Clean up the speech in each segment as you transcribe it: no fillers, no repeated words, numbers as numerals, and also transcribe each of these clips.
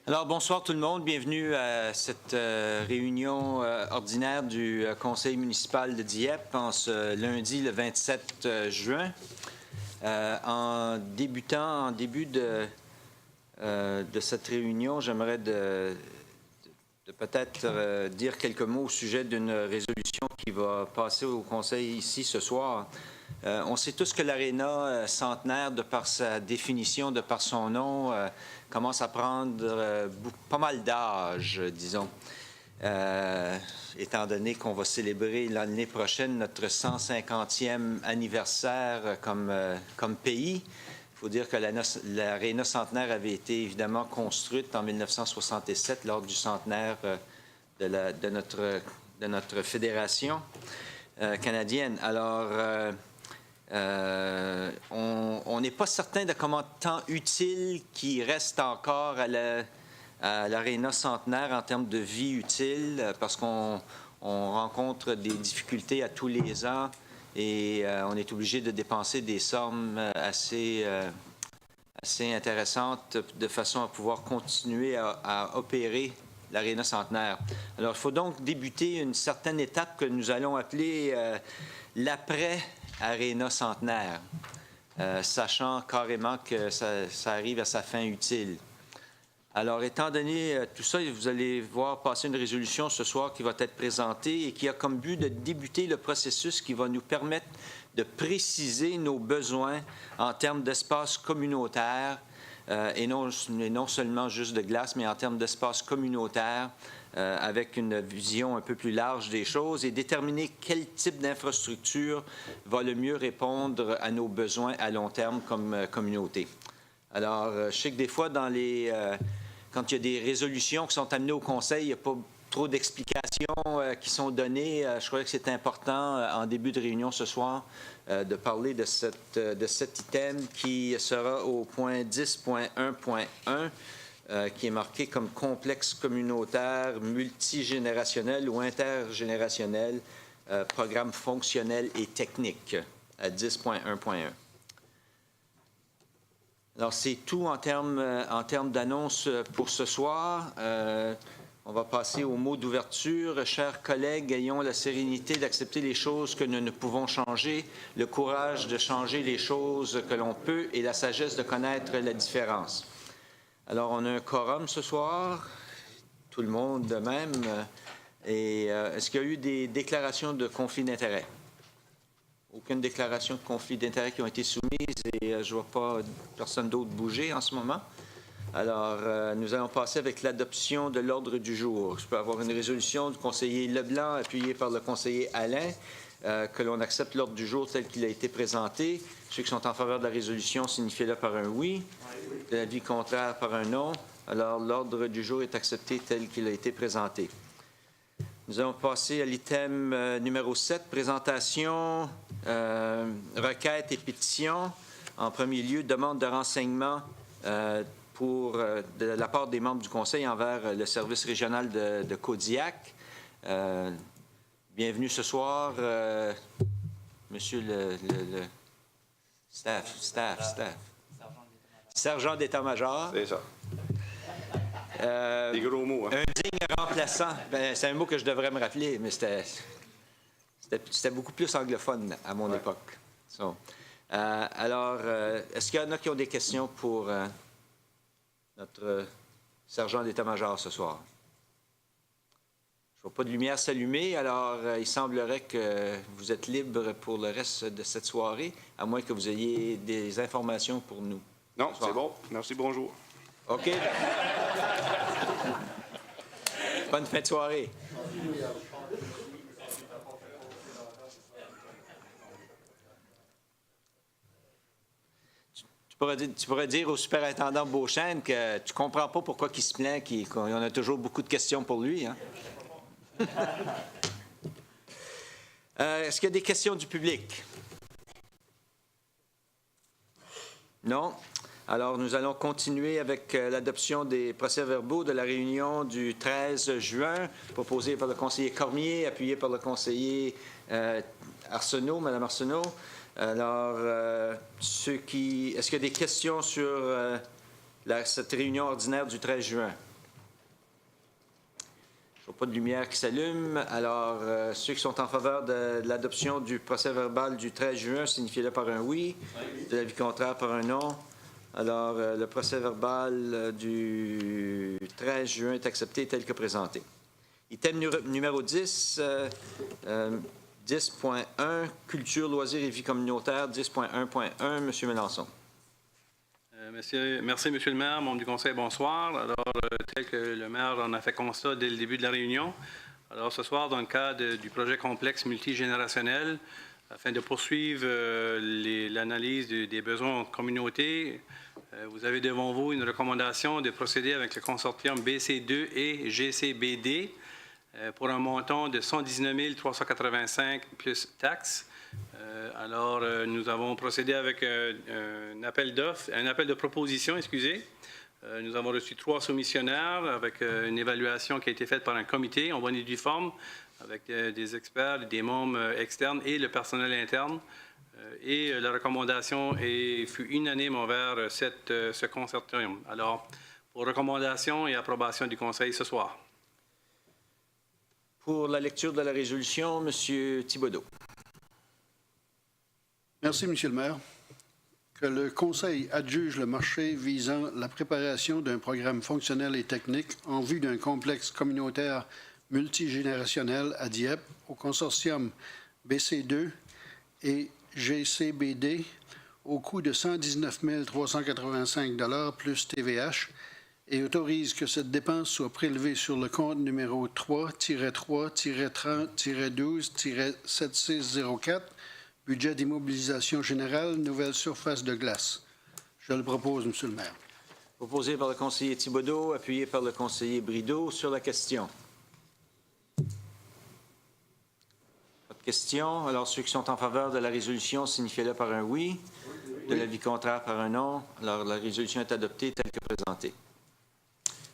Alors, bonsoir tout le monde. Bienvenue à cette réunion ordinaire du Conseil municipal de Dieppe en ce lundi, le 27 juin. En début de cette réunion, j'aimerais de peut-être dire quelques mots au sujet d'une résolution qui va passer au Conseil ici ce soir. On sait tous que l'Aréna centenaire, de par sa définition, de par son nom, commence à prendre pas mal d'âge, disons, étant donné qu'on va célébrer l'année prochaine notre 150e anniversaire comme pays. Il faut dire que l'Aréna centenaire avait été évidemment construite en 1967 lors du centenaire de notre fédération canadienne. Alors, on n'est pas certain de comment tant utile qu'il reste encore à l'Aréna centenaire en termes de vie utile, parce qu'on rencontre des difficultés à tous les ans et on est obligé de dépenser des sommes assez intéressantes de façon à pouvoir continuer à opérer l'Aréna centenaire. Alors, il faut donc débuter une certaine étape que nous allons appeler l'après-Aréna centenaire, sachant carrément que ça arrive à sa fin utile. Alors, étant donné tout ça, vous allez voir passer une résolution ce soir qui va être présentée et qui a comme but de débuter le processus qui va nous permettre de préciser nos besoins en termes d'espace communautaire et non seulement juste de glace, mais en termes d'espace communautaire avec une vision un peu plus large des choses et déterminer quel type d'infrastructure va le mieux répondre à nos besoins à long terme comme communauté. Alors, je sais que des fois, quand il y a des résolutions qui sont amenées au Conseil, il n'y a pas trop d'explications qui sont données. Je crois que c'est important, en début de réunion ce soir, de parler de cet item qui sera au point 10.1.1, qui est marqué comme complexe communautaire, multigénérationnel ou intergénérationnel, programme fonctionnel et technique, à 10.1.1. Alors, c'est tout en termes d'annonce pour ce soir. On va passer au mot d'ouverture. Chers collègues, ayons la sérénité d'accepter les choses que nous ne pouvons changer, le courage de changer les choses que l'on peut et la sagesse de connaître la différence. Alors, on a un quorum ce soir, tout le monde de même. Et est-ce qu'il y a eu des déclarations de conflit d'intérêt? Aucune déclaration de conflit d'intérêt qui ont été soumises et je ne vois pas personne d'autre bouger en ce moment. Alors, nous allons passer avec l'adoption de l'ordre du jour. Je peux avoir une résolution du conseiller Leblanc, appuyée par le conseiller Alain, que l'on accepte l'ordre du jour tel qu'il a été présenté. Ceux qui sont en faveur de la résolution, signifiez-le par un oui. De l'avis contraire, par un non. Alors, l'ordre du jour est accepté tel qu'il a été présenté. Nous allons passer à l'item numéro 7, présentation, requêtes et pétitions. En premier lieu, demande de renseignements de la part des membres du Conseil envers le service régional de Kodiak. Bienvenue ce soir, monsieur le staff. Sergent d'état-major. C'est ça. Des gros mots, hein? Un digne remplaçant. C'est un mot que je devrais me rappeler, mais c'était beaucoup plus anglophone à mon époque. So, alors, est-ce qu'il y en a qui ont des questions pour notre sergent d'état-major ce soir? Je ne vois pas de lumière s'allumer, alors il semblerait que vous êtes libre pour le reste de cette soirée, à moins que vous ayez des informations pour nous. Non, c'est bon. Merci, bonjour. OK. Bonne fin de soirée. Tu pourrais dire au superintendant Beauchesne que tu ne comprends pas pourquoi il se plaint, qu'on a toujours beaucoup de questions pour lui. Hein? Est-ce qu'il y a des questions du public? Non? Alors, nous allons continuer avec l'adoption des procès-verbaux de la réunion du 13 juin, proposée par le conseiller Cormier, appuyée par le conseiller Arsenault, Mme Arsenault. Alors, est-ce qu'il y a des questions sur cette réunion ordinaire du 13 juin? Je vois pas de lumière qui s'allume. Alors, ceux qui sont en faveur de l'adoption du procès-verbal du 13 juin, signifiez-le par un oui. De l'avis contraire, par un non. Alors, le procès-verbal du 13 juin est accepté tel que présenté. Item numéro 10, 10.1, culture, loisirs et vie communautaire, 10.1.1, M. Mélenchon. Merci, M. le maire. Membre du conseil, bonsoir. Alors, tel que le maire en a fait constat dès le début de la réunion, alors ce soir, dans le cadre du projet complexe multigénérationnel, afin de poursuivre l'analyse des besoins en communauté, vous avez devant vous une recommandation de procéder avec le consortium BC2 et GCBD pour un montant de 119 385 plus taxes. Alors, nous avons procédé avec un appel de proposition, excusez. Nous avons reçu 3 soumissionnaires avec une évaluation qui a été faite par un comité en bonne et due forme avec des experts, des membres externes et le personnel interne. Et la recommandation fut unanime envers ce consortium. Alors, pour recommandation et approbation du conseil ce soir. Pour la lecture de la résolution, M. Thibodeau. Merci, M. le maire. Que le Conseil adjuge le marché visant la préparation d'un programme fonctionnel et technique en vue d'un complexe communautaire multigénérationnel à Dieppe au consortium BC2 et GCBD au coût de 119 385 $ plus TVH et autorise que cette dépense soit prélevée sur le compte numéro 3-3-30-12-7604 budget d'immobilisation générale, nouvelle surface de glace. Je le propose, M. le maire. Proposé par le conseiller Thibodeau, appuyé par le conseiller Brideau. Sur la question. Pas de question. Alors, ceux qui sont en faveur de la résolution, signifiez-le par un oui. De l'avis contraire, par un non. Alors, la résolution est adoptée telle que présentée.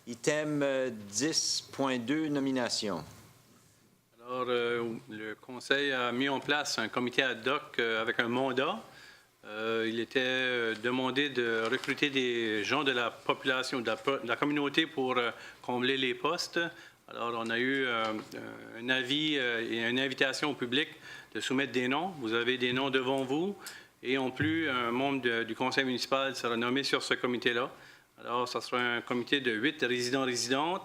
Item 10.2, nomination. Alors, le Conseil a mis en place un comité ad hoc avec un mandat. Il était demandé de recruter des gens de la population, de la communauté pour combler les postes. Alors, on a eu un avis et une invitation au public de soumettre des noms. Vous avez des noms devant vous. Et en plus, un membre du conseil municipal sera nommé sur ce comité-là. Alors, ce sera un comité de 8 résidents-résidentes.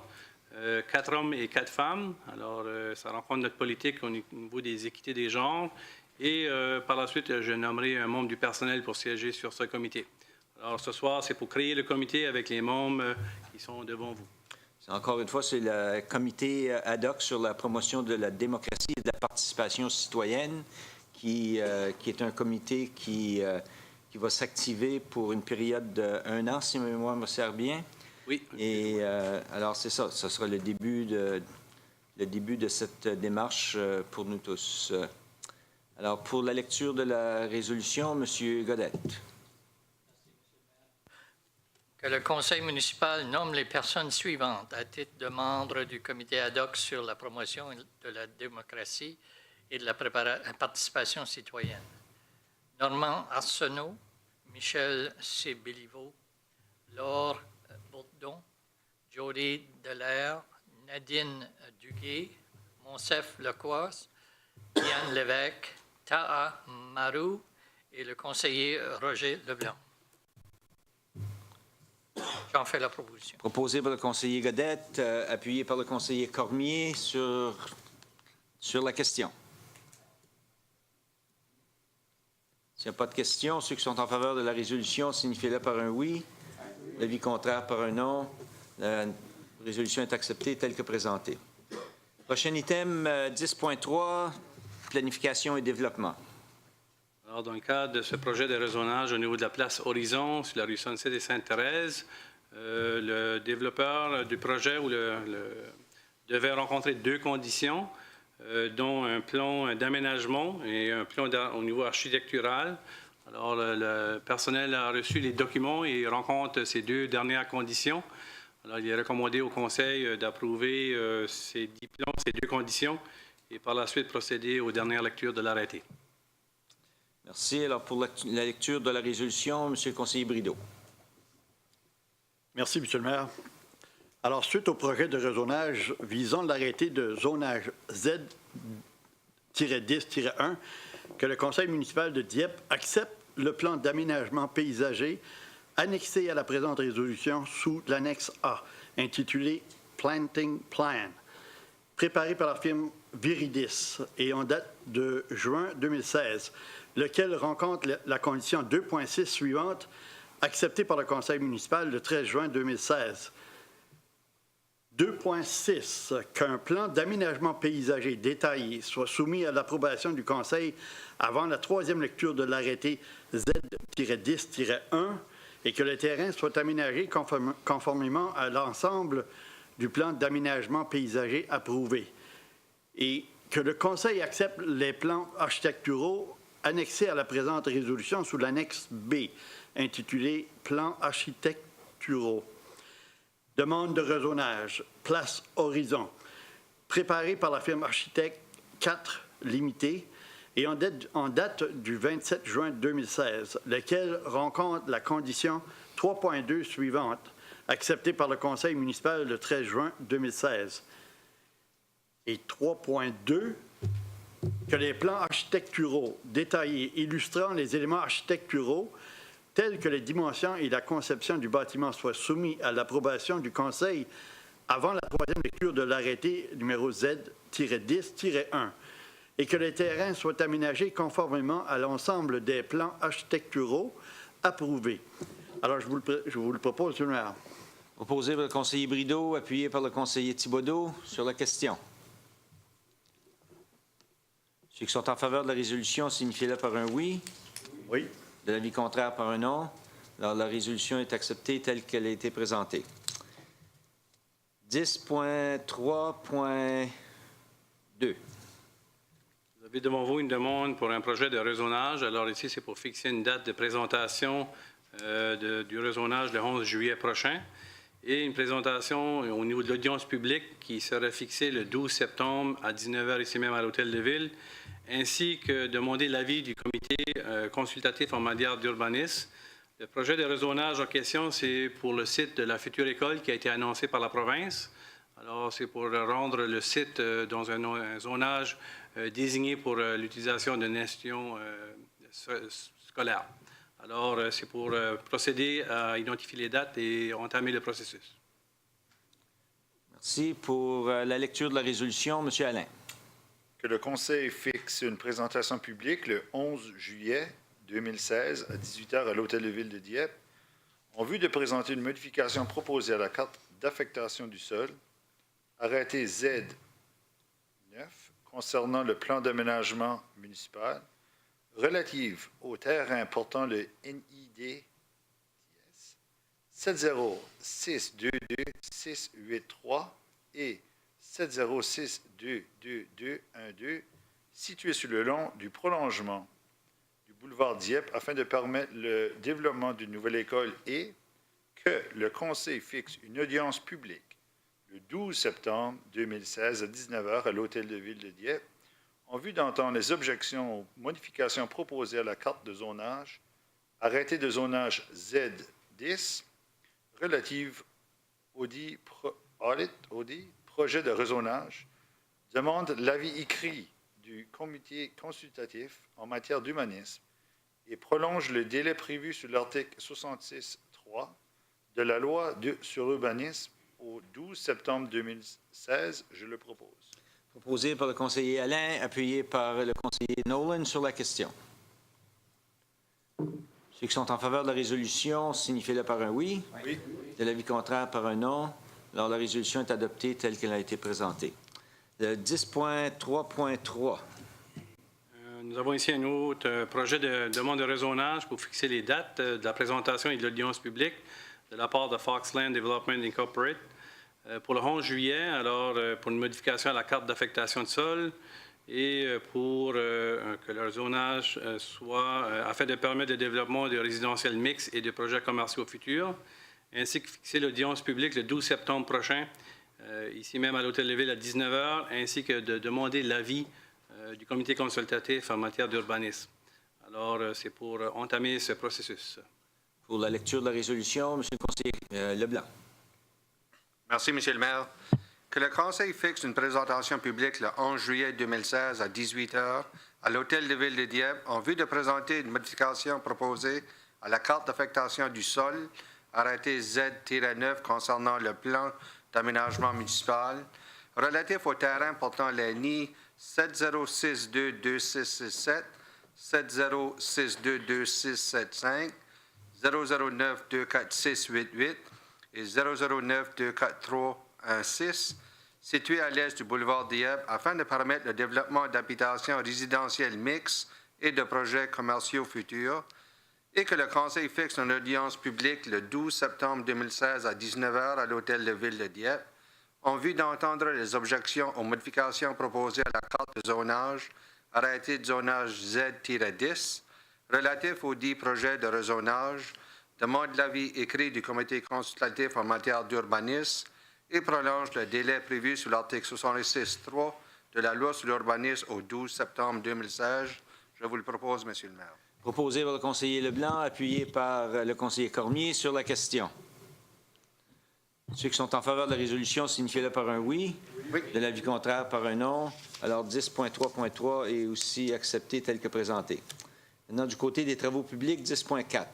4 hommes et 4 femmes. Alors, ça rencontre notre politique au niveau des équités des genres. Et par la suite, je nommerai un membre du personnel pour siéger sur ce comité. Alors, ce soir, c'est pour créer le comité avec les membres qui sont devant vous. Encore une fois, c'est le comité ad hoc sur la promotion de la démocratie et de la participation citoyenne qui est un comité qui va s'activer pour une période d'1 an, si ma mémoire me sert bien. Oui. Et alors, c'est ça. Ce sera le début de cette démarche pour nous tous. Alors, pour la lecture de la résolution, M. Godette. Que le conseil municipal nomme les personnes suivantes à titre de membres du comité ad hoc sur la promotion de la démocratie et de la participation citoyenne. Normand Arsenault, Michel C. Béliveau, Laure Bourdon, Jody Dallaire, Nadine Duguay, Monsef Lecoise, Yann Lévesque, Taha Marou et le conseiller Roger Leblanc. J'en fais la proposition. Proposé par le conseiller Godette, appuyé par le conseiller Cormier sur la question. S'il n'y a pas de questions, ceux qui sont en faveur de la résolution, signifiez-le par un oui. L'avis contraire par un non. La résolution est acceptée telle que présentée. Prochain item, 10.3, planification et développement. Alors, dans le cadre de ce projet de raisonnage au niveau de la place Horizon, sur la rue Sunset et Sainte-Thérèse, le développeur du projet devait rencontrer 2 conditions, dont un plan d'aménagement et un plan au niveau architectural. Alors, le personnel a reçu les documents et rencontre ces 2 dernières conditions. Alors, il est recommandé au Conseil d'approuver ces 10 plans, ces 2 conditions, et par la suite procéder aux dernières lectures de l'arrêté. Merci. Alors, pour la lecture de la résolution, M. le conseiller Brideau. Merci, M. le maire. Alors, suite au projet de rezonage visant l'arrêté de zonage Z-10-1, que le conseil municipal de Dieppe accepte le plan d'aménagement paysager annexé à la présente résolution sous l'annexe A, intitulé Planting Plan, préparé par la firme Viridis et en date de juin 2016, lequel rencontre la condition 2.6 suivante, acceptée par le conseil municipal le 13 juin 2016. 2.6. Qu'un plan d'aménagement paysager détaillé soit soumis à l'approbation du conseil avant la troisième lecture de l'arrêté Z-10-1 et que le terrain soit aménagé conformément à l'ensemble du plan d'aménagement paysager approuvé et que le conseil accepte les plans architecturaux annexés à la présente résolution sous l'annexe B, intitulé Plans architecturaux. Demande de rezonage, place Horizon, préparée par la firme Architecte 4 Limité et en date du 27 juin 2016, lequel rencontre la condition 3.2 suivante, acceptée par le conseil municipal le 13 juin 2016. Et 3.2, que les plans architecturaux détaillés illustrant les éléments architecturaux tels que les dimensions et la conception du bâtiment soient soumis à l'approbation du conseil avant la troisième lecture de l'arrêté numéro Z-10-1 et que les terrains soient aménagés conformément à l'ensemble des plans architecturaux approuvés. Alors, je vous le propose, M. le maire. Proposé par le conseiller Brideau, appuyé par le conseiller Thibodeau sur la question. Ceux qui sont en faveur de la résolution, signifiez-le par un oui. Oui. De l'avis contraire, par un non. Alors, la résolution est acceptée telle qu'elle a été présentée. 10.3.2. Vous avez devant vous une demande pour un projet de rezonage. Alors ici, c'est pour fixer une date de présentation du rezonage le 11 juillet prochain et une présentation au niveau de l'audience publique qui sera fixée le 12 septembre à 19h ici même à l'Hôtel de Ville, ainsi que demander l'avis du comité consultatif en matière d'urbanisme. Le projet de rezonage en question, c'est pour le site de la future école qui a été annoncé par la province. Alors, c'est pour rendre le site dans un zonage désigné pour l'utilisation d'une institution scolaire. Alors, c'est pour procéder à identifier les dates et entamer le processus. Merci. Pour la lecture de la résolution, M. Alain. Que le Conseil fixe une présentation publique le 11 juillet 2016 à 18h à l'Hôtel de Ville de Dieppe en vue de présenter une modification proposée à la carte d'affectation du sol, arrêté Z9 concernant le plan d'aménagement municipal relative au terrain portant le NID 70622-683 et 706-22212, situé sur le long du prolongement du boulevard Dieppe afin de permettre le développement d'une nouvelle école et que le Conseil fixe une audience publique le 12 septembre 2016 à 19h à l'Hôtel de Ville de Dieppe en vue d'entendre les objections aux modifications proposées à la carte de zonage, arrêté de zonage Z10 relative au dit projet de rezonage, demande l'avis écrit du comité consultatif en matière d'humanisme et prolonge le délai prévu sur l'article 66.3 de la loi sur l'urbanisme au 12 septembre 2016. Je le propose. Proposé par le conseiller Alain, appuyé par le conseiller Nolan sur la question. Ceux qui sont en faveur de la résolution, signifiez-le par un oui. Oui. De l'avis contraire, par un non. Alors, la résolution est adoptée telle qu'elle a été présentée. Le 10.3.3. Nous avons ici un autre projet de demande de rezonage pour fixer les dates de la présentation et de l'audience publique de la part de Foxland Development Incorporated pour le 11 juillet, alors pour une modification à la carte d'affectation de sol et pour que leur zonage soit afin de permettre le développement de résidentiels mixtes et de projets commerciaux futurs, ainsi que fixer l'audience publique le 12 septembre prochain, ici même à l'Hôtel de Ville à 19h, ainsi que de demander l'avis du comité consultatif en matière d'urbanisme. Alors, c'est pour entamer ce processus. Pour la lecture de la résolution, M. le conseiller Leblanc. Merci, Monsieur le maire. Que le Conseil fixe une présentation publique le 11 juillet 2016 à 18 h à l'Hôtel de Ville de Dieppe en vue de présenter une modification proposée à la carte d'affectation du sol, arrêté Z-9 concernant le plan d'aménagement municipal, relatif au terrain portant les nids 70622667, 70622675, 0092468 et 0092416, situés à l'est du boulevard Dieppe, afin de permettre le développement d'habitations résidentielles mixtes et de projets commerciaux futurs, et que le Conseil fixe une audience publique le 12 septembre 2016 à 19 h à l'Hôtel de Ville de Dieppe, en vue d'entendre les objections aux modifications proposées à la carte de zonage, arrêté de zonage Z-10, relatif aux 10 projets de rezonage, demande l'avis écrit du comité consultatif en matière d'urbanisme et prolonge le délai prévu sous l'article 66.3 de la loi sur l'urbanisme au 12 septembre 2016. Je vous le propose, Monsieur le maire. Proposé par le conseiller Leblanc, appuyé par le conseiller Cormier sur la question. Ceux qui sont en faveur de la résolution, signifiez-le par un oui. Oui. De l'avis contraire, par un non. Alors, 10.3.3 est aussi accepté tel que présenté. Maintenant, du côté des travaux publics, 10.4.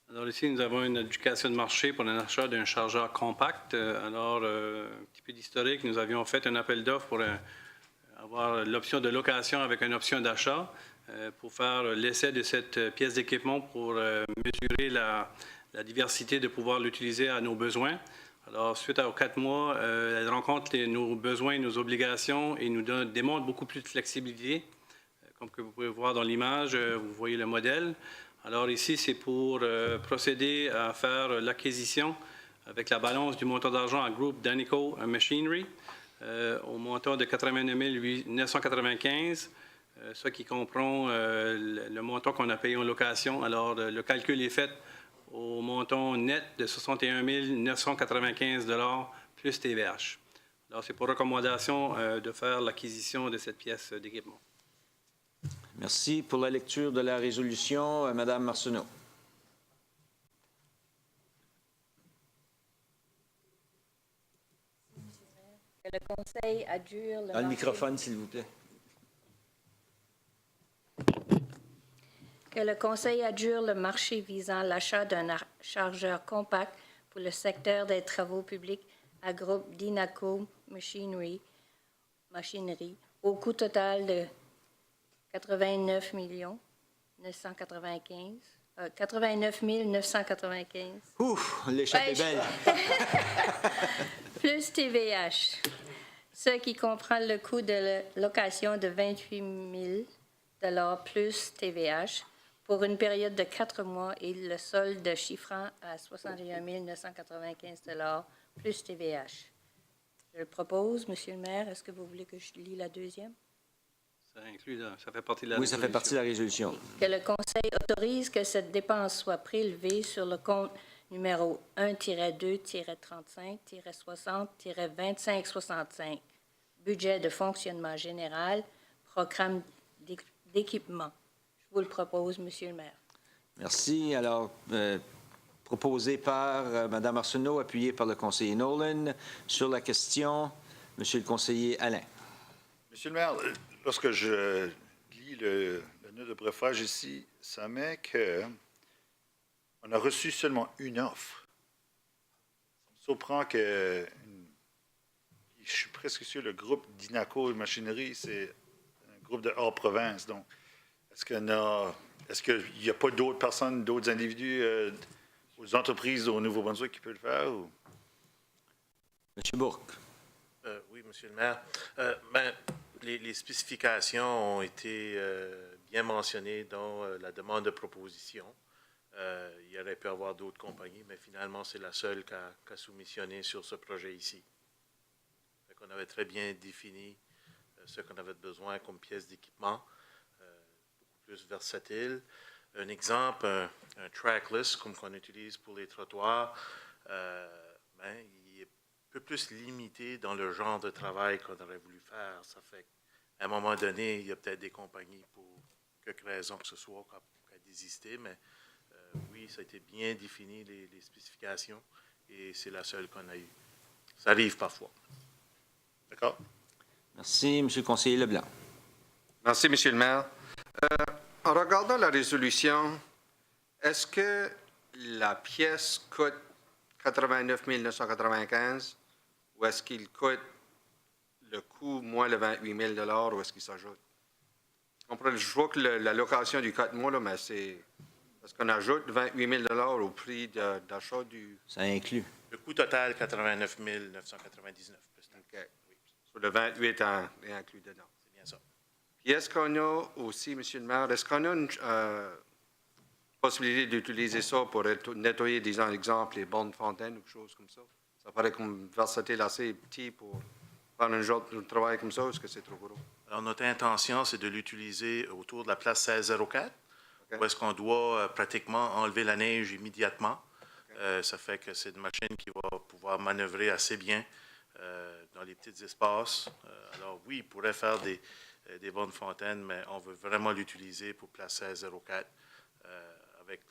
Alors ici, nous avons une adjudication de marché pour l'achat d'un chargeur compact. Alors, un petit peu d'historique, nous avions fait un appel d'offres pour avoir l'option de location avec une option d'achat pour faire l'essai de cette pièce d'équipement pour mesurer la diversité de pouvoir l'utiliser à nos besoins. Alors, suite aux 4 mois, elle rencontre nos besoins et nos obligations et nous démontre beaucoup plus de flexibilité. Comme que vous pouvez voir dans l'image, vous voyez le modèle. Alors ici, c'est pour procéder à faire l'acquisition avec la balance du montant d'argent à groupe Danico Machinery au montant de 89 995, ce qui comprend le montant qu'on a payé en location. Alors, le calcul est fait au montant net de 61 995 $ plus TVH. Alors, c'est pour recommandation de faire l'acquisition de cette pièce d'équipement. Merci. Pour la lecture de la résolution, Mme Marceneau. Que le Conseil adjure Dans le microphone, s'il vous plaît. Que le Conseil adjure le marché visant l'achat d'un chargeur compact pour le secteur des travaux publics à groupe Dinaco Machinery au coût total de 89 995. Ouf, l'échappée est belle. Plus TVH, ce qui comprend le coût de location de 28 000 $ plus TVH pour une période de 4 mois et le solde chiffrant à 61 995 $ plus TVH. Je le propose, Monsieur le maire. Est-ce que vous voulez que je lis la deuxième? Ça fait partie de la résolution. Oui, ça fait partie de la résolution. Que le Conseil autorise que cette dépense soit prélevée sur le compte numéro 1-2-35-60-2565, budget de fonctionnement général, programme d'équipement. Je vous le propose, Monsieur le maire. Merci. Alors, proposé par Mme Arsenault, appuyé par le conseiller Nolan. Sur la question, Monsieur le conseiller Alain. Monsieur le maire, lorsque je lis le note de préfage ici, ça met qu'on a reçu seulement une offre. Ça me surprend que, je suis presque sûr, le groupe Dinaco Machinery, c'est un groupe de hors province. Donc, est-ce qu'il n'y a pas d'autres personnes, d'autres individus aux entreprises au Nouveau-Brunswick qui peuvent le faire? Ou? Monsieur Bourque. Oui, Monsieur le maire. Les spécifications ont été bien mentionnées dans la demande de proposition. Il y aurait pu y avoir d'autres compagnies, mais finalement, c'est la seule qui a soumissionné sur ce projet ici. On avait très bien défini ce qu'on avait besoin comme pièce d'équipement, beaucoup plus versatile. Un exemple, un trackless, comme qu'on utilise pour les trottoirs, il est un peu plus limité dans le genre de travail qu'on aurait voulu faire. Ça fait qu'à un moment donné, il y a peut-être des compagnies, pour quelque raison que ce soit, qui ont désisté, mais oui, ça a été bien défini, les spécifications, et c'est la seule qu'on a eue. Ça arrive parfois. D'accord? Merci, M. le conseiller Leblanc. Merci, M. le maire. En regardant la résolution, est-ce que la pièce coûte 89 995 ou est-ce qu'il coûte le coût moins le 28 000 ou est-ce qu'il s'ajoute? Je vois que la location du 4 mois, là, mais c'est parce qu'on ajoute 28 000 au prix d'achat du... Ça inclut. Le coût total, 89 999. OK. Oui. Le 28 est inclus dedans. C'est bien ça. Puis est-ce qu'on a aussi, M. le maire, est-ce qu'on a une possibilité d'utiliser ça pour nettoyer, disons, exemple, les bornes fontaines ou quelque chose comme ça? Ça paraît comme versatile assez petit pour faire un genre de travail comme ça, ou est-ce que c'est trop gros? Alors, notre intention, c'est de l'utiliser autour de la place 1604, où est-ce qu'on doit pratiquement enlever la neige immédiatement. Ça fait que c'est une machine qui va pouvoir manœuvrer assez bien dans les petits espaces. Alors, oui, il pourrait faire des bornes fontaines, mais on veut vraiment l'utiliser pour place 1604.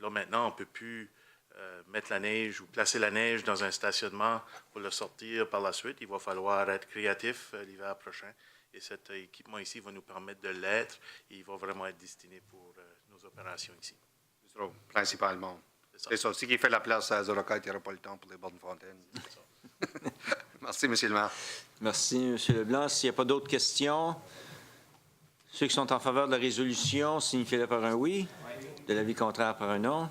Là, maintenant, on ne peut plus mettre la neige ou placer la neige dans un stationnement pour le sortir par la suite. Il va falloir être créatif l'hiver prochain. Et cet équipement ici va nous permettre de l'être et il va vraiment être destiné pour nos opérations ici. Principalement. C'est ça. Si qui fait la place à Zorocat, il n'y aura pas le temps pour les bornes fontaines. Merci, M. le maire. Merci, M. Leblanc. S'il n'y a pas d'autres questions, ceux qui sont en faveur de la résolution, signifiez-le par un oui. De l'avis contraire par un non.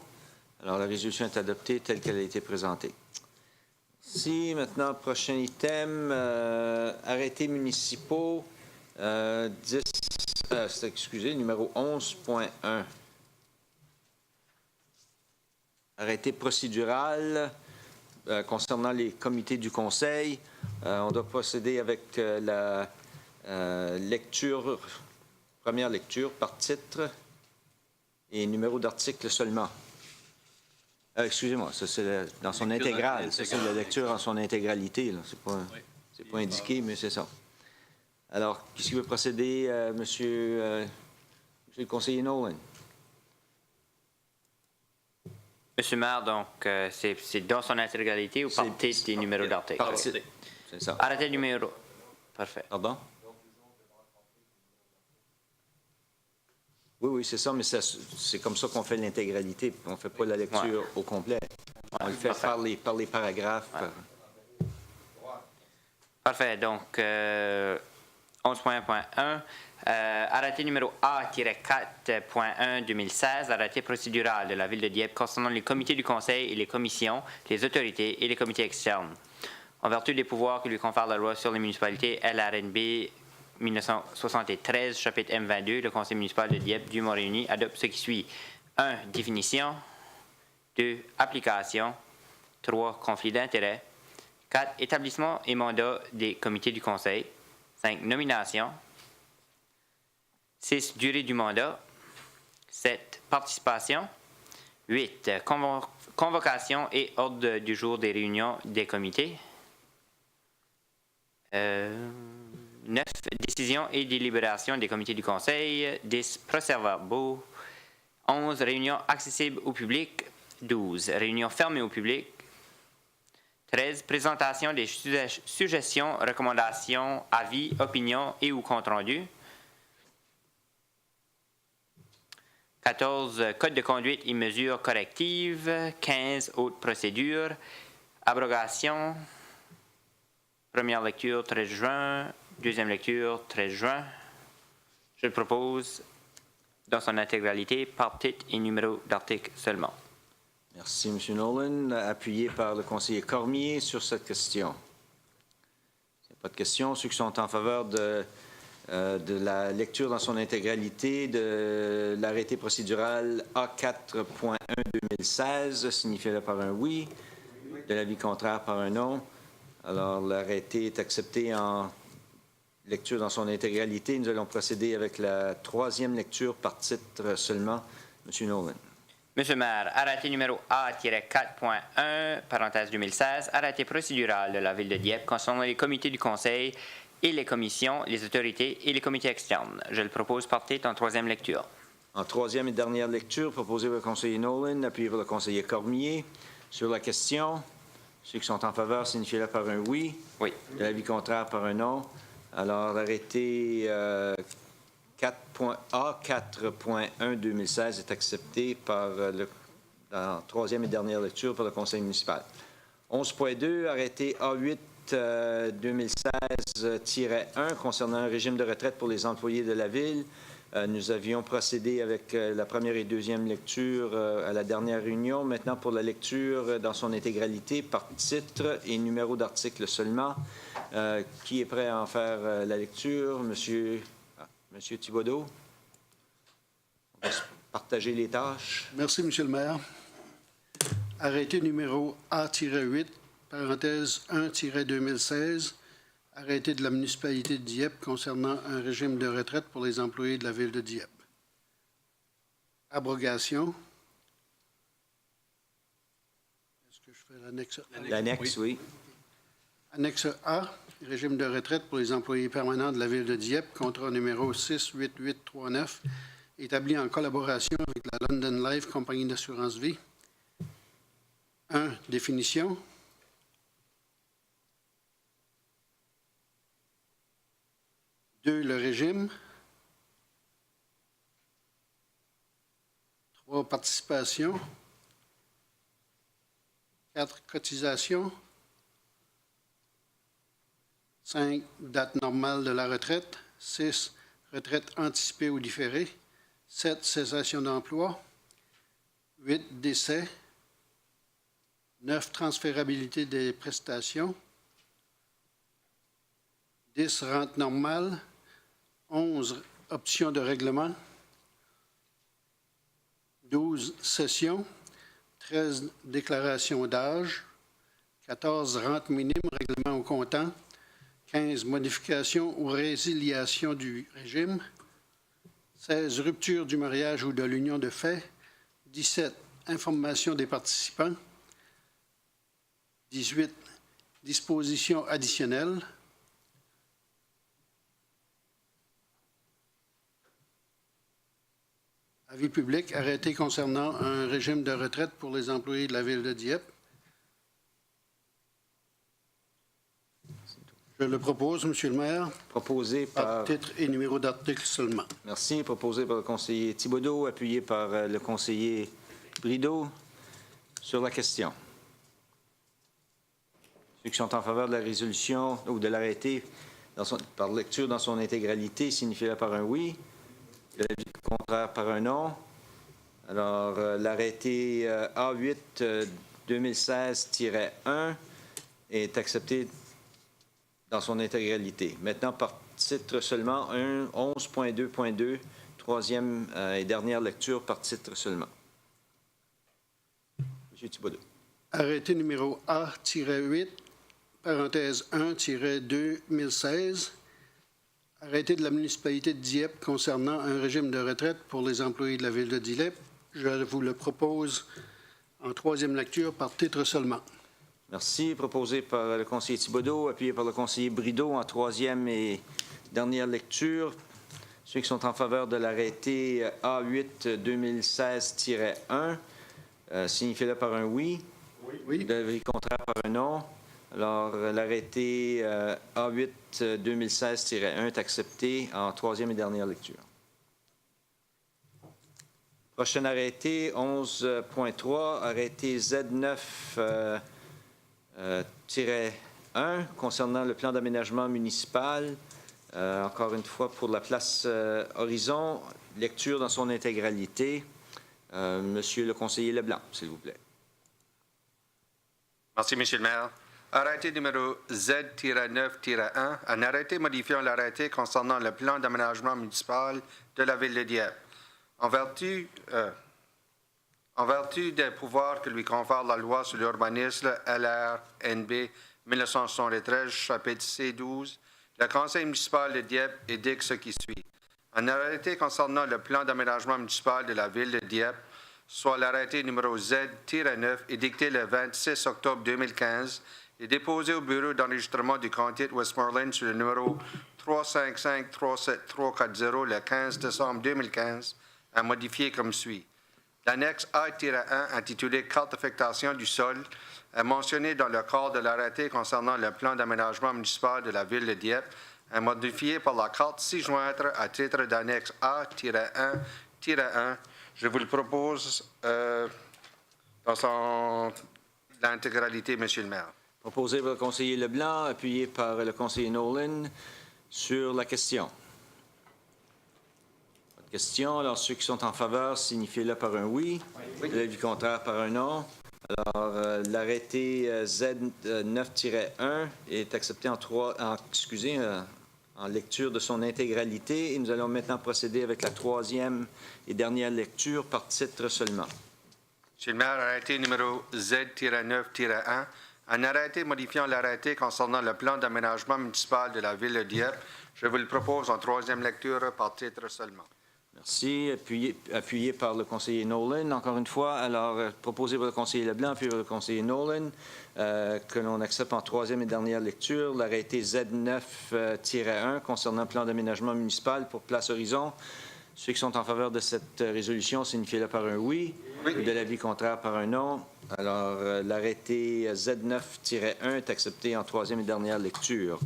Alors, la résolution est adoptée telle qu'elle a été présentée. Merci. Maintenant, prochain item, arrêtés municipaux, numéro 11.1. Arrêté procédural concernant les comités du Conseil. On doit procéder avec la première lecture par titre et numéro d'article seulement. Excusez-moi, ça c'est dans son intégrale. C'est la lecture en son intégralité. Ce n'est pas indiqué, mais c'est ça. Alors, qu'est-ce qui veut procéder, monsieur le conseiller Nolan? Monsieur le maire, donc, c'est dans son intégralité ou par titre des numéros d'article? Par titre, c'est ça. Arrêté numéro. Parfait. Pardon? Oui, c'est ça, mais c'est comme ça qu'on fait l'intégralité. On ne fait pas la lecture au complet. On le fait par les paragraphes. Ouais. Parfait. Donc, 11.1.1, arrêté numéro A-4.1 2016, arrêté procédural de la Ville de Dieppe concernant les comités du Conseil et les commissions, les autorités et les comités externes. En vertu des pouvoirs que lui confère la loi sur les municipalités LRNB 1973, chapitre M22, le Conseil municipal de Dieppe du Mont-Réuni adopte ce qui suit. 1. Définition. 2. Application. 3. Conflit d'intérêts. 4. Établissement et mandat des comités du Conseil. 5. Nomination. 6. Durée du mandat. 7. Participation. 8. Convocation et ordre du jour des réunions des comités. 9. Décision et délibération des comités du Conseil. 10. Procès-verbaux. 11. Réunions accessibles au public. 12. Réunions fermées au public. 13. Présentation des suggestions, recommandations, avis, opinions et ou comptes rendus. 14. Code de conduite et mesures correctives. 15. Autres procédures. Abrogation. Première lecture, 13 juin. Deuxième lecture, 13 juin. Je le propose dans son intégralité par titre et numéro d'article seulement. Merci, M. Nolan. Appuyé par le conseiller Cormier sur cette question. S'il n'y a pas de questions, ceux qui sont en faveur de la lecture dans son intégralité de l'arrêté procédural A4.1 2016, signifiez-le par un oui. De l'avis contraire par un non. Alors, l'arrêté est accepté en lecture dans son intégralité. Nous allons procéder avec la troisième lecture par titre seulement. M. Nolan. Monsieur le maire, arrêté numéro A-4.1, parenthèse 2016, arrêté procédural de la Ville de Dieppe concernant les comités du Conseil et les commissions, les autorités et les comités externes. Je le propose par titre en troisième lecture. En troisième et dernière lecture, proposé par le conseiller Nolan, appuyé par le conseiller Cormier. Sur la question, Ceux qui sont en faveur, signifiez-le par un oui. Oui. De l'avis contraire, par un non. Alors, l'arrêté 4.1-2016 est accepté par en troisième et dernière lecture par le Conseil municipal. 11.2, arrêté A8-2016-1 concernant un régime de retraite pour les employés de la Ville. Nous avions procédé avec la première et deuxième lecture à la dernière réunion. Maintenant, pour la lecture dans son intégralité, par titre et numéro d'article seulement. Qui est prêt à en faire la lecture? Monsieur Thibodeau? On va se partager les tâches. Merci, Monsieur le maire. Arrêté numéro A-8, parenthèse 1-2016, arrêté de la municipalité de Dieppe concernant un régime de retraite pour les employés de la ville de Dieppe. Abrogation. Est-ce que je fais l'annexe A? L'annexe, oui. Annexe A, régime de retraite pour les employés permanents de la ville de Dieppe, contrat numéro 68839, établi en collaboration avec la London Life Compagnie d'assurance vie. 1. Définition. 2. Le régime. 3. Participation. 4. Cotisation. 5. Date normale de la retraite. 6. Retraite anticipée ou différée. 7. Cessation d'emploi. 8. Décès. 9. Transférabilité des prestations. 10. Rente normale. 11. Option de règlement. 12. Cession. 13. Déclaration d'âge. 14. Rente minime, règlement au comptant. 15. Modification ou résiliation du régime. 16. Rupture du mariage ou de l'union de fait. 17. Information des participants. 18. Dispositions additionnelles. Avis public, arrêté concernant un régime de retraite pour les employés de la ville de Dieppe. Je le propose, Monsieur le maire. Proposé par... titre et numéro d'article seulement. Merci. Proposé par le conseiller Thibodeau, appuyé par le conseiller Brideau. Sur la question. Ceux qui sont en faveur de la résolution ou de l'arrêté par lecture dans son intégralité, signifie-le par un oui. L'avis contraire par un non. Alors, l'arrêté A8 2016-1 est accepté dans son intégralité. Maintenant, par titre seulement, 11.2.2, troisième et dernière lecture par titre seulement. M. Thibodeau. Arrêté numéro A-8, parenthèse 1-2016, arrêté de la municipalité de Dieppe concernant un régime de retraite pour les employés de la ville de Dieppe. Je vous le propose en troisième lecture par titre seulement. Merci. Proposé par le conseiller Thibodeau, appuyé par le conseiller Brideau en troisième et dernière lecture. Ceux qui sont en faveur de l'arrêté A8 2016-1, signifiez-le par un oui. Oui. L'avis contraire par un non. Alors, l'arrêté A8 2016-1 est accepté en troisième et dernière lecture. Prochain arrêté, 11.3, arrêté Z9-1 concernant le plan d'aménagement municipal. Encore une fois, pour la place Horizon, lecture dans son intégralité. Monsieur le conseiller Leblanc, s'il vous plaît. Merci, Monsieur le maire. Arrêté numéro Z-9-1, un arrêté modifiant l'arrêté concernant le plan d'aménagement municipal de la ville de Dieppe. En vertu des pouvoirs que lui confère la loi sur l'urbanisme LRNB 1973, chapitre C12, le conseil municipal de Dieppe édicte ce qui suit. Un arrêté concernant le plan d'aménagement municipal de la ville de Dieppe, soit l'arrêté numéro Z-9, édicté le 26 octobre 2015 et déposé au bureau d'enregistrement du comté de Westmoreland sur le numéro 355-37340 le 15 décembre 2015, à modifier comme suit. L'annexe A-1 intitulée Carte d'affectation du sol est mentionnée dans le cadre de l'arrêté concernant le plan d'aménagement municipal de la ville de Dieppe, est modifiée par la carte ci-jointe à titre d'annexe A-1-1. Je vous le propose dans son intégralité, Monsieur le maire. Proposé par le conseiller Leblanc, appuyé par le conseiller Nolan sur la question. Pas de question. Alors, ceux qui sont en faveur, signifiez-le par un oui. L'avis contraire par un non. Alors, l'arrêté Z9-1 est accepté en lecture de son intégralité. Et nous allons maintenant procéder avec la troisième et dernière lecture par titre seulement. Monsieur le maire, arrêté numéro Z-9-1, un arrêté modifiant l'arrêté concernant le plan d'aménagement municipal de la ville de Dieppe. Je vous le propose en troisième lecture par titre seulement. Merci. Appuyé par le conseiller Nolan. Encore une fois, alors proposé par le conseiller Leblanc, puis par le conseiller Nolan, que l'on accepte en troisième et dernière lecture l'arrêté Z9-1 concernant le plan d'aménagement municipal pour Place Horizon. Ceux qui sont en faveur de cette résolution, signifiez-le par un oui. Ou de l'avis contraire par un non. Alors, l'arrêté Z9-1 est accepté en troisième et dernière lecture.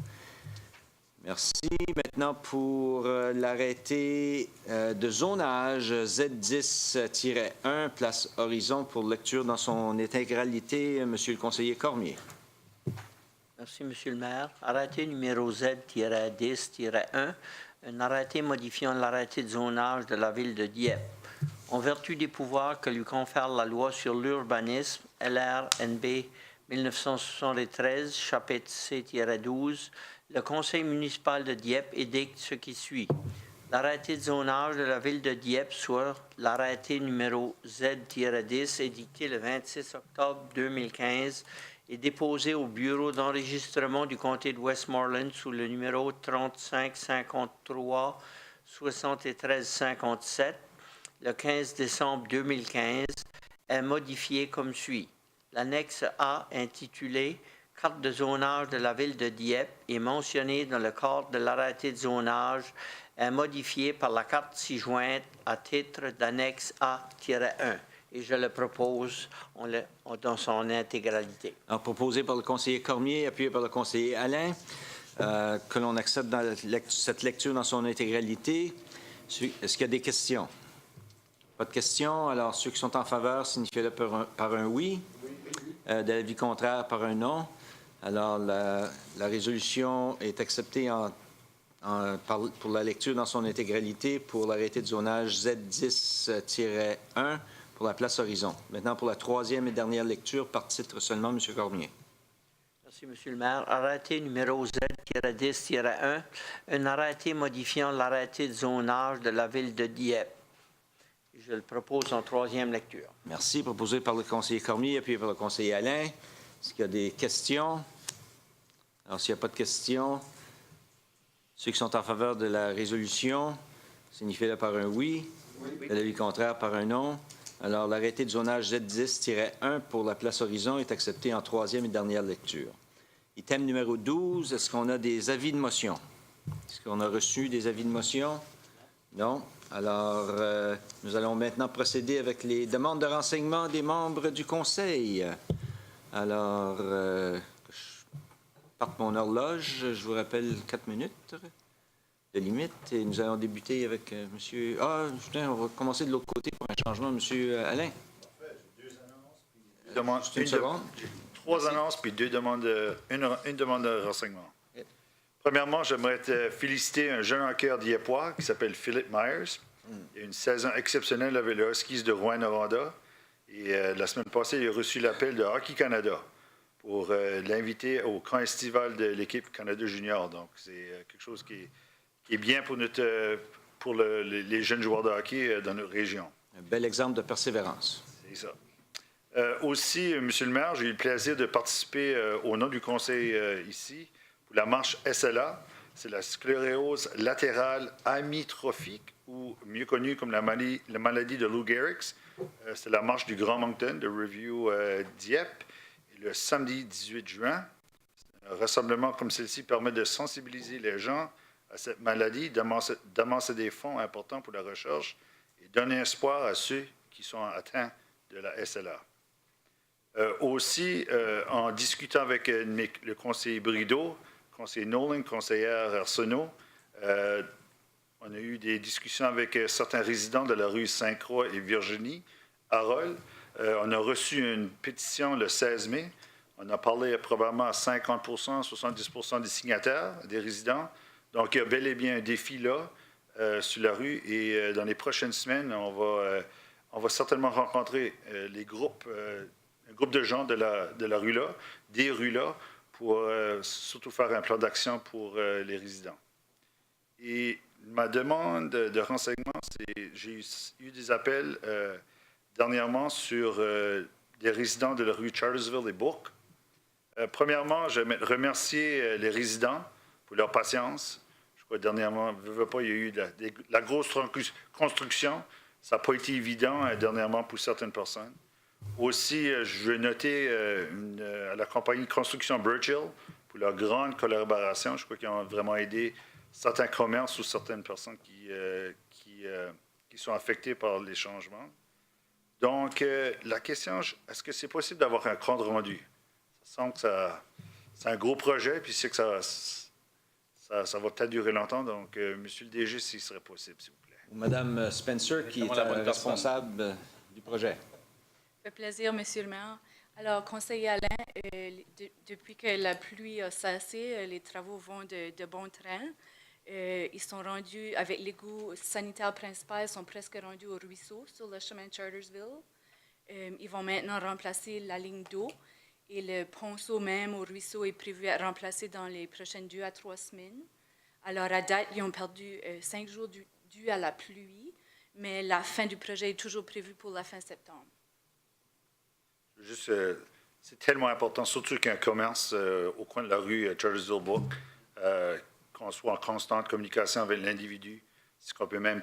Merci. Maintenant, pour l'arrêté de zonage Z10-1, Place Horizon, pour lecture dans son intégralité, Monsieur le conseiller Cormier. Merci, Monsieur le maire. Arrêté numéro Z-10-1, un arrêté modifiant l'arrêté de zonage de la ville de Dieppe. En vertu des pouvoirs que lui confère la loi sur l'urbanisme, LRNB 1973, chapitre C-12, le conseil municipal de Dieppe édicte ce qui suit. L'arrêté de zonage de la ville de Dieppe, soit l'arrêté numéro Z-10, édicté le 26 octobre 2015, est déposé au bureau d'enregistrement du comté de Westmoreland sous le numéro 3553 7357 le 15 décembre 2015, est modifié comme suit. L'annexe A intitulée « Carte de zonage de la ville de Dieppe » est mentionnée dans le cadre de l'arrêté de zonage, est modifiée par la carte ci-jointe à titre d'annexe A-1. Et je le propose dans son intégralité. Alors, proposé par le conseiller Cormier, appuyé par le conseiller Alain, que l'on accepte cette lecture dans son intégralité. Est-ce qu'il y a des questions? Pas de questions. Alors, ceux qui sont en faveur, signifiez-le par un oui. De l'avis contraire, par un non. Alors, la résolution est acceptée pour la lecture dans son intégralité pour l'arrêté de zonage Z10-1 pour la Place Horizon. Maintenant, pour la troisième et dernière lecture, par titre seulement, M. Cormier. Merci, Monsieur le maire. Arrêté numéro Z-10-1, un arrêté modifiant l'arrêté de zonage de la ville de Dieppe. Je le propose en troisième lecture. Merci. Proposé par le conseiller Cormier, appuyé par le conseiller Alain. Est-ce qu'il y a des questions? Alors, s'il n'y a pas de questions, ceux qui sont en faveur de la résolution, signifiez-le par un oui. De l'avis contraire, par un non. Alors, l'arrêté de zonage Z10-1 pour la Place Horizon est accepté en troisième et dernière lecture. Item numéro 12, est-ce qu'on a des avis de motion? Est-ce qu'on a reçu des avis de motion? Non. Alors, nous allons maintenant procéder avec les demandes de renseignement des membres du Conseil. Alors, je parte mon horloge. Je vous rappelle 4 minutes de limite. Et nous allons débuter avec monsieur... Ah, putain, on va commencer de l'autre côté pour un changement. Monsieur Alain. Trois annonces, puis une demande de renseignement. Premièrement, j'aimerais féliciter un jeune hockeyeur diepois qui s'appelle Philip Myers. Il a une saison exceptionnelle avec le Huskies de Rouyn-Noranda. Et la semaine passée, il a reçu l'appel de Hockey Canada pour l'inviter au camp estival de l'équipe Canada Junior. Donc, c'est quelque chose qui est bien pour les jeunes joueurs de hockey dans notre région. Un bel exemple de persévérance. C'est ça. Aussi, M. le maire, j'ai eu le plaisir de participer au nom du conseil ici pour la marche SLA. C'est la sclérose latérale amyotrophique, ou mieux connue comme la maladie de Lou Gehrig's. C'est la marche du Grand Moncton de Review Dieppe. Et le samedi 18 juin, un rassemblement comme celle-ci permet de sensibiliser les gens à cette maladie, d'amasser des fonds importants pour la recherche et donner espoir à ceux qui sont atteints de la SLA. Aussi, en discutant avec le conseiller Brideau, conseiller Nolan, conseillère Arsenault, on a eu des discussions avec certains résidents de la rue Sainte-Croix et Virginie, Harold. On a reçu une pétition le 16 mai. On a parlé probablement à 50 70 des signataires, des résidents. Donc, il y a bel et bien un défi là, sur la rue. Et dans les prochaines semaines, on va certainement rencontrer un groupe de gens de la rue là, des rues là, pour surtout faire un plan d'action pour les résidents. Et ma demande de renseignement, c'est j'ai eu des appels dernièrement sur des résidents de la rue Chartersville et Bourque. Premièrement, je vais remercier les résidents pour leur patience. Je crois que dernièrement, il y a eu la grosse construction. Ça n'a pas été évident dernièrement pour certaines personnes. Aussi, je veux noter à la compagnie Construction Birchill pour leur grande collaboration. Je crois qu'ils ont vraiment aidé certains commerces ou certaines personnes qui sont affectées par les changements. Donc, la question, est-ce que c'est possible d'avoir un compte rendu? Ça semble que c'est un gros projet, puis c'est que ça va peut-être durer longtemps. Donc, Monsieur le DG, s'il serait possible, s'il vous plaît. Madame Spencer, qui est responsable du projet. Ça fait plaisir, Monsieur le maire. Alors, conseiller Alain, depuis que la pluie a cessé, les travaux vont de bon train. Ils sont rendus, avec l'égout sanitaire principal, ils sont presque rendus au ruisseau sur le chemin de Chartersville. Ils vont maintenant remplacer la ligne d'eau et le ponceau même au ruisseau est prévu à être remplacé dans les prochaines 2 à 3 semaines. Alors, à date, ils ont perdu 5 jours dû à la pluie, mais la fin du projet est toujours prévue pour la fin septembre. Juste, c'est tellement important, surtout qu'un commerce au coin de la rue Chartersville-Bourque, qu'on soit en constante communication avec l'individu, c'est qu'on peut même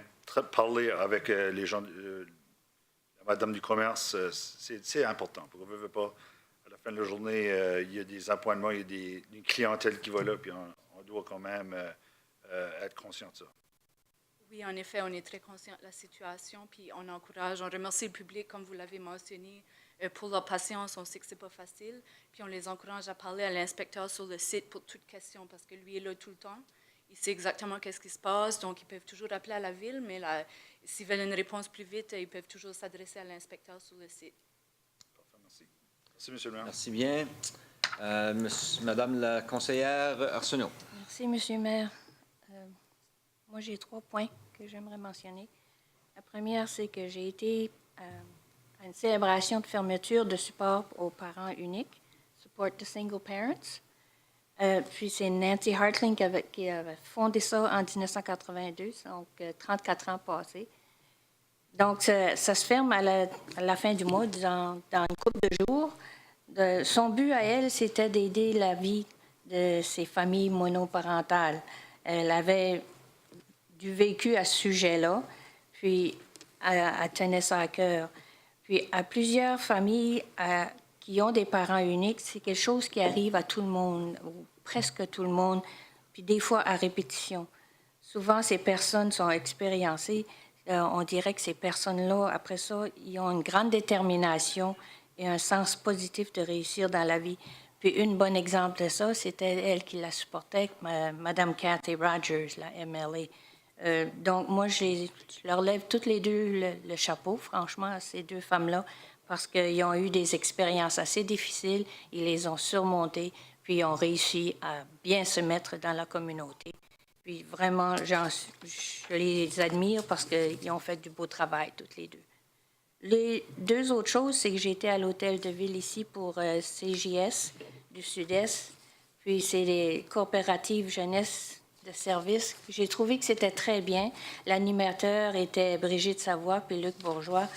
parler avec les gens, la madame du commerce, c'est important. Pour qu'on ne veut pas, à la fin de la journée, il y a des appointements, il y a une clientèle qui va là, puis on doit quand même être conscient de ça. Oui, en effet, on est très conscient de la situation, puis on remercie le public, comme vous l'avez mentionné, pour leur patience. On sait que ce n'est pas facile, puis on les encourage à parler à l'inspecteur sur le site pour toute question, parce que lui est là tout le temps. Il sait exactement qu'est-ce qui se passe, donc ils peuvent toujours appeler à la ville, mais s'ils veulent une réponse plus vite, ils peuvent toujours s'adresser à l'inspecteur sur le site. Parfait, merci. Merci, Monsieur le maire. Merci bien. Madame la conseillère Arsenault. Merci, Monsieur le maire. Moi, j'ai 3 points que j'aimerais mentionner. La première, c'est que j'ai été à une célébration de fermeture de support aux parents uniques, Support to Single Parents. Puis c'est Nancy Hartling qui avait fondé ça en 1982, donc 34 ans passés. Donc, ça se ferme à la fin du mois, dans une couple de jours. Son but à elle, c'était d'aider la vie de ces familles monoparentales. Elle avait du vécu à ce sujet-là, puis elle tenait ça à cœur. Puis à plusieurs familles qui ont des parents uniques, c'est quelque chose qui arrive à tout le monde, ou presque tout le monde, puis des fois à répétition. Souvent, ces personnes sont expériencées. On dirait que ces personnes-là, après ça, ils ont une grande détermination et un sens positif de réussir dans la vie. Puis un bon exemple de ça, c'était elle qui la supportait, Mme Kathy Rogers, la MLA. Donc, moi, je leur lève toutes les deux le chapeau, franchement, à ces 2 femmes-là, parce qu'ils ont eu des expériences assez difficiles, ils les ont surmontées, puis ils ont réussi à bien se mettre dans la communauté. Puis vraiment, je les admire parce qu'ils ont fait du beau travail, toutes les 2. Les 2 autres choses, c'est que j'étais à l'hôtel de ville ici pour CJS du Sud-Est, puis c'est les coopératives jeunesse de service. J'ai trouvé que c'était très bien. L'animateur était Brigitte Savoie puis Luc Bourgeois.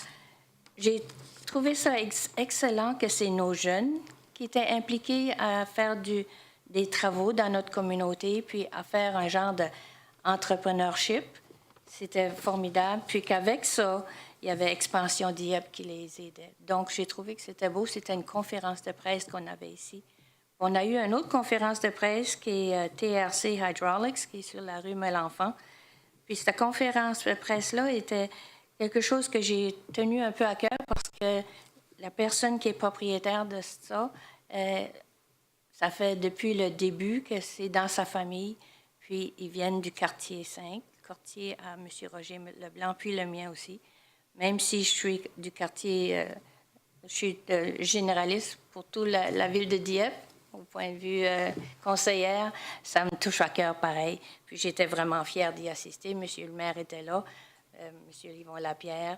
J'ai trouvé ça excellent que c'est nos jeunes qui étaient impliqués à faire des travaux dans notre communauté, puis à faire un genre d'entrepreneurship. C'était formidable. Puis qu'avec ça, il y avait Expansion Dieppe qui les aidait. Donc, j'ai trouvé que c'était beau. C'était une conférence de presse qu'on avait ici. On a eu une autre conférence de presse qui est TRC Hydraulics, qui est sur la rue Melenfant. Puis cette conférence de presse-là était quelque chose que j'ai tenu un peu à cœur parce que la personne qui est propriétaire de ça, ça fait depuis le début que c'est dans sa famille. Puis ils viennent du quartier 5, quartier à M. Roger Leblanc, puis le mien aussi. Même si je suis du quartier, je suis généraliste pour toute la ville de Dieppe, au point de vue conseillère, ça me touche à cœur pareil. Puis j'étais vraiment fière d'y assister. M. le maire était là, M. Yvon Lapierre,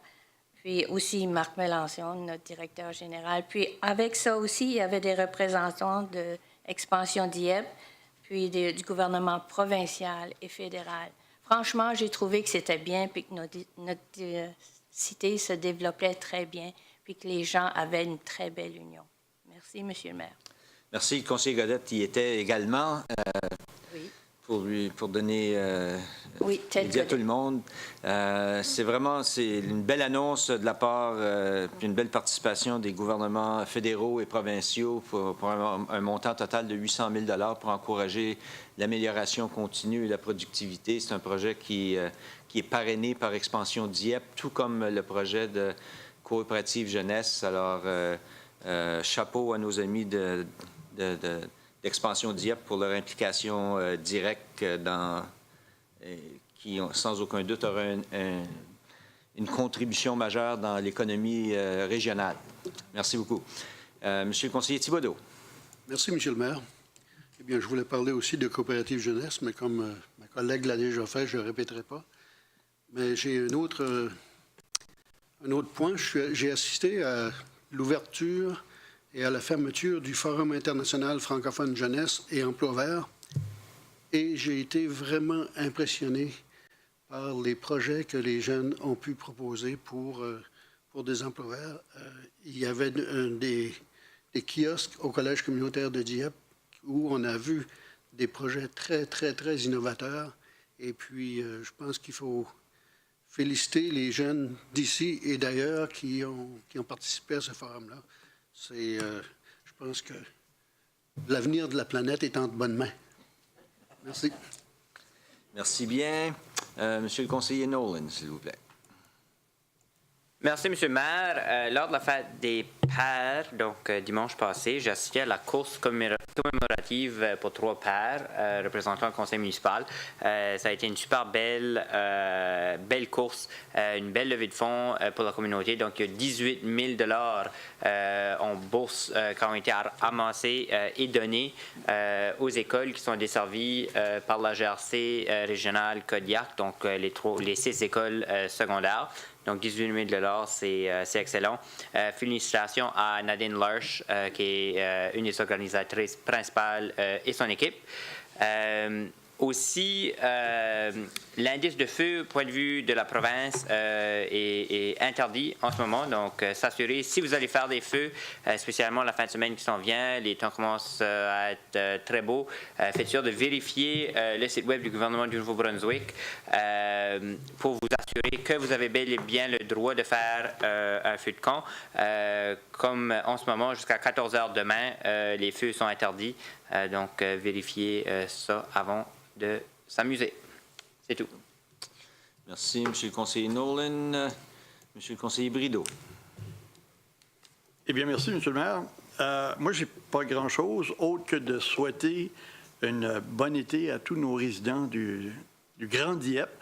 puis aussi Marc Mélenchon, notre directeur général. Puis avec ça aussi, il y avait des représentants de Expansion Dieppe, puis du gouvernement provincial et fédéral. Franchement, j'ai trouvé que c'était bien, puis que notre cité se développait très bien, puis que les gens avaient une très belle union. Merci, M. le maire. Merci. Le conseiller Godette y était également Oui. pour donner Oui, idée à tout le monde. C'est une belle annonce de la part, une belle participation des gouvernements fédéraux et provinciaux pour un montant total de 800 000 pour encourager l'amélioration continue et la productivité. C'est un projet qui est parrainé par Expansion Dieppe, tout comme le projet de coopérative jeunesse. Alors, chapeau à nos amis d'Expansion Dieppe pour leur implication directe qui, sans aucun doute, aura une contribution majeure dans l'économie régionale. Merci beaucoup. Monsieur le conseiller Thibodeau. Merci, M. le maire. Eh bien, je voulais parler aussi de coopérative jeunesse, mais comme ma collègue l'a déjà fait, je ne répéterai pas. Mais j'ai un autre point. J'ai assisté à l'ouverture et à la fermeture du Forum international francophone jeunesse et emploi vert. Et j'ai été vraiment impressionné par les projets que les jeunes ont pu proposer pour des emplois verts. Il y avait des kiosques au Collège communautaire de Dieppe où on a vu des projets très, très, très innovateurs. Et puis, je pense qu'il faut féliciter les jeunes d'ici et d'ailleurs qui ont participé à ce forum-là. Je pense que l'avenir de la planète est en de bonnes mains. Merci. Merci bien. Monsieur le conseiller Nolan, s'il vous plaît. Merci, M. le maire. Lors de la fête des pères, donc dimanche passé, j'ai assisté à la course commémorative pour 3 pères représentant le conseil municipal. Ça a été une super belle course, une belle levée de fonds pour la communauté. Donc, il y a 18 000 $ en bourse qui ont été amassés et donnés aux écoles qui sont desservies par la GRC régionale Kodiak, donc les 6 écoles secondaires. Donc, 18 000 $, c'est excellent. Félicitations à Nadine Larche, qui est une des organisatrices principales, et son équipe. Aussi, l'indice de feu, point de vue de la province, est interdit en ce moment. Donc, s'assurer, si vous allez faire des feux, spécialement la fin de semaine qui s'en vient, les temps commencent à être très beaux, faites sûr de vérifier le site web du gouvernement du Nouveau-Brunswick pour vous assurer que vous avez bel et bien le droit de faire un feu de camp. Comme en ce moment, jusqu'à 14 h demain, les feux sont interdits. Donc, vérifiez ça avant de s'amuser. C'est tout. Merci, Monsieur le conseiller Nolan. Monsieur le conseiller Brideau. Eh bien, merci, Monsieur le maire. Moi, je n'ai pas grand-chose autre que de souhaiter une bonne été à tous nos résidents du Grand Dieppe,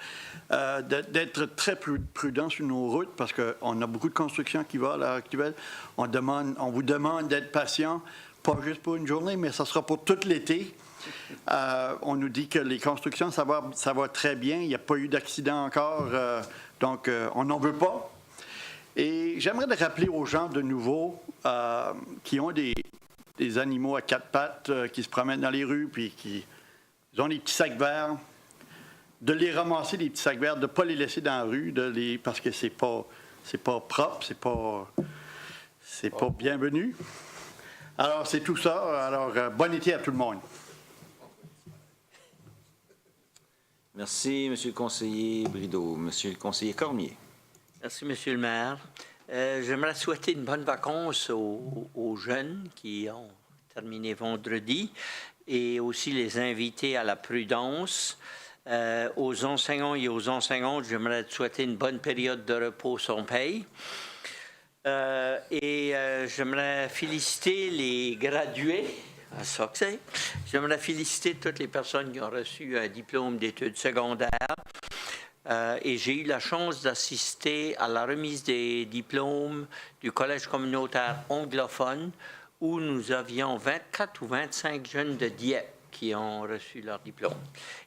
d'être très prudents sur nos routes parce qu'on a beaucoup de construction qui va à l'heure actuelle. On vous demande d'être patient, pas juste pour une journée, mais ça sera pour tout l'été. On nous dit que les constructions, ça va très bien. Il n'y a pas eu d'accident encore, donc on n'en veut pas. Et j'aimerais rappeler aux gens de nouveau qui ont des animaux à 4 pattes qui se promènent dans les rues puis qui ont des petits sacs verts, de les ramasser, les petits sacs verts, de ne pas les laisser dans la rue, parce que c'est pas propre, c'est pas bienvenu. Alors, c'est tout ça. Alors, bon été à tout le monde. Merci, Monsieur le conseiller Brideau. Monsieur le conseiller Cormier. Merci, Monsieur le maire. J'aimerais souhaiter une bonne vacance aux jeunes qui ont terminé vendredi et aussi les inviter à la prudence. Aux enseignants et aux enseignantes, j'aimerais te souhaiter une bonne période de repos sans paye. J'aimerais féliciter les gradués à Soxey. J'aimerais féliciter toutes les personnes qui ont reçu un diplôme d'études secondaires. Et j'ai eu la chance d'assister à la remise des diplômes du Collège communautaire anglophone où nous avions 24 ou 25 jeunes de Dieppe qui ont reçu leur diplôme.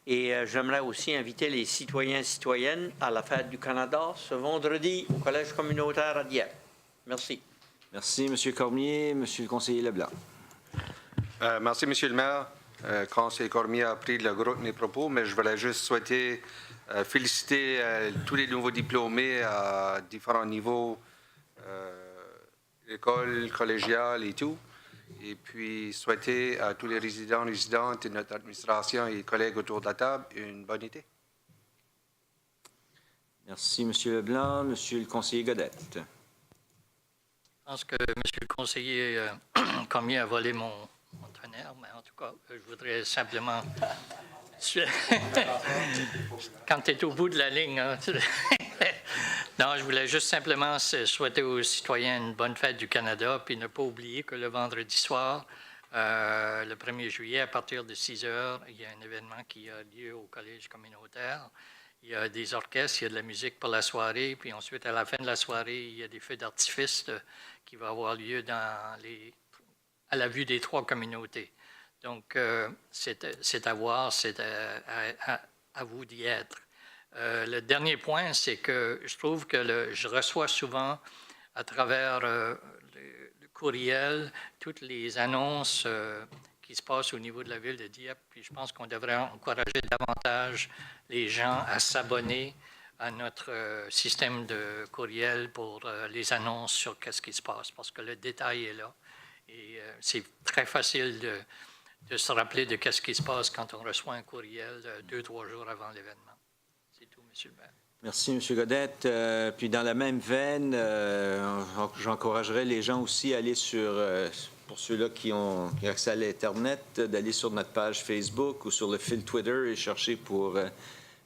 Et j'aimerais aussi inviter les citoyens et citoyennes à la Fête du Canada ce vendredi au Collège communautaire à Dieppe. Merci. Merci, M. Cormier. Monsieur le conseiller Leblanc. Merci, M. le maire. Conseiller Cormier a pris le gros de mes propos, mais je voulais juste souhaiter féliciter tous les nouveaux diplômés à différents niveaux, école, collégiale et tout. Et puis souhaiter à tous les résidents, résidentes et notre administration et collègues autour de la table une bonne été. Merci, M. Leblanc. Monsieur le conseiller Godette. Je pense que M. le conseiller Cormier a volé mon tonnerre, mais en tout cas, je voudrais simplement... Quand tu es au bout de la ligne, hein, non, je voulais juste simplement souhaiter aux citoyens une bonne fête du Canada, puis ne pas oublier que le vendredi soir, le 1er juillet, à partir de 6 heures, il y a un événement qui a lieu au Collège communautaire. Il y a des orchestres, il y a de la musique pour la soirée, puis ensuite, à la fin de la soirée, il y a des feux d'artifice qui vont avoir lieu à la vue des 3 communautés. Donc, c'est à voir, c'est à vous d'y être. Le dernier point, c'est que je trouve que je reçois souvent à travers le courriel toutes les annonces qui se passent au niveau de la ville de Dieppe. Puis je pense qu'on devrait encourager davantage les gens à s'abonner à notre système de courriel pour les annonces sur qu'est-ce qui se passe, parce que le détail est là. Et c'est très facile de se rappeler de qu'est-ce qui se passe quand on reçoit un courriel 2-3 jours avant l'événement. C'est tout, M. le maire. Merci, M. Godette. Puis dans la même veine, j'encouragerais les gens aussi à aller pour ceux-là qui ont accès à l'Internet, d'aller sur notre page Facebook ou sur le fil Twitter et chercher pour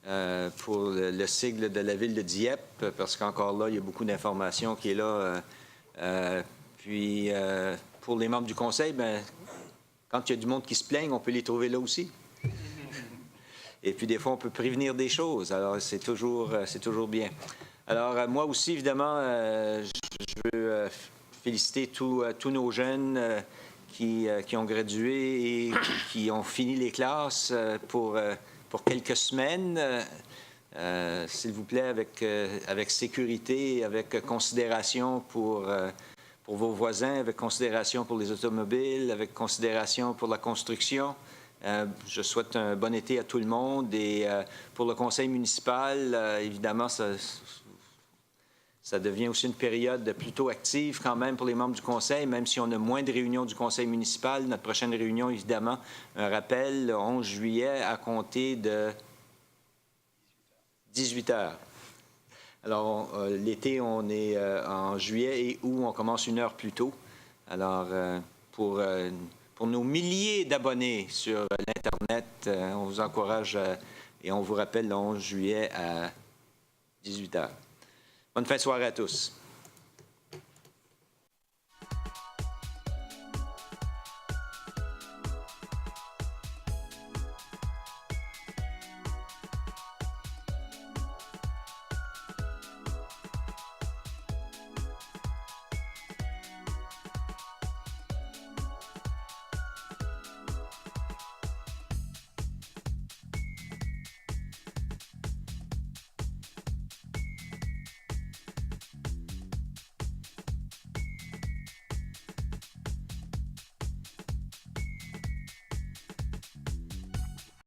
le sigle de la ville de Dieppe, parce qu'encore là, il y a beaucoup d'informations qui est là. Puis pour les membres du conseil, bien, quand il y a du monde qui se plaigne, on peut les trouver là aussi. Et puis, des fois, on peut prévenir des choses. Alors, c'est toujours bien. Alors, moi aussi, évidemment, je veux féliciter tous nos jeunes qui ont gradué et qui ont fini les classes pour quelques semaines. S'il vous plaît, avec sécurité, avec considération pour vos voisins, avec considération pour les automobiles, avec considération pour la construction. Je souhaite un bon été à tout le monde. Et pour le conseil municipal, évidemment, ça devient aussi une période plutôt active quand même pour les membres du conseil, même si on a moins de réunions du conseil municipal. Notre prochaine réunion, évidemment, un rappel, le 11 juillet, à compter de 18 heures. Alors, l'été, on est en juillet et août, on commence 1 heure plus tôt. Alors, pour nos milliers d'abonnés sur l'Internet, on vous encourage et on vous rappelle le 11 juillet à 18 heures. Bonne fin de soirée à tous.